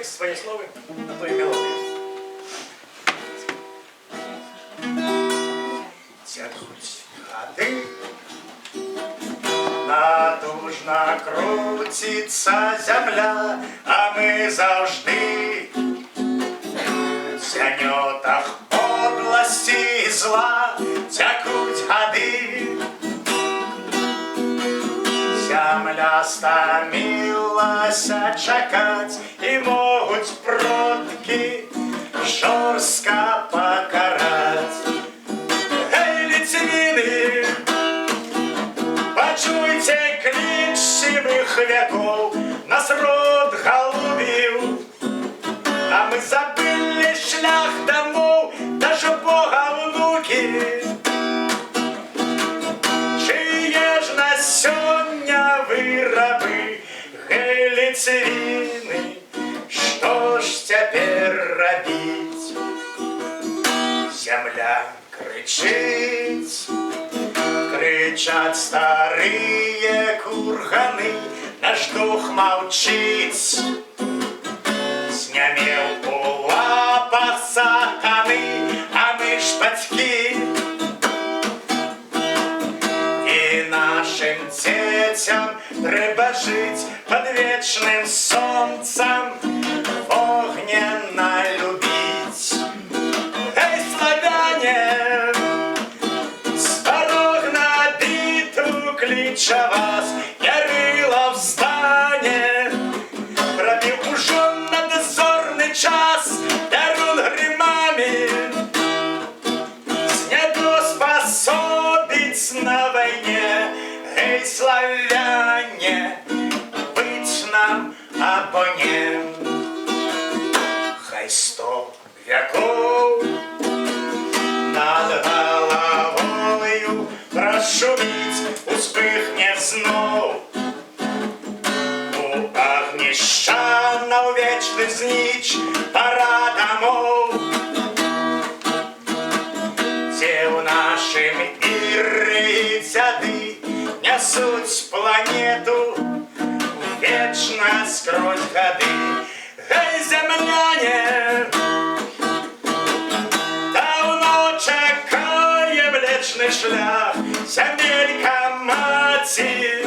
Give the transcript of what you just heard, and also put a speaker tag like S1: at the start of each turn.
S1: текст, свои слова, на то и мелодия. Тягуть годы, натужно крутится земля, а мы завжди в тянетах подлости и зла тягуть годы. Земля стомилася чекать, і можуть продки жорстко покарать. Эй, литвины, почуйте клич сивых веков, нас род голубів, а ми забыли шлях домов, даже Бога внуки. Чиє ж на сьогодні вироби, гей, литвины, что ж тепер робить? Земля кричить, кричат старые курганы, наш дух молчить. Знямел у лапах сатаны, а мы ж батьки. И нашим детям треба жить под вечным солнцем, огненно любить. Эй, славяне, с дорог на битву клича вас, Ярилов здание, пробил уже на дозорный час, дарун гримами, с небо способить на войне. Эй, славяне, быть нам обоне. Хай 100 веков над головою прошумить, успыхнет знов у огнища на вечный знич пора домов, где у нашим Иры и дзяды несуть планету вечно скрозь годы. Эй, земляне, давно чекає влечний шлях, земелька маті.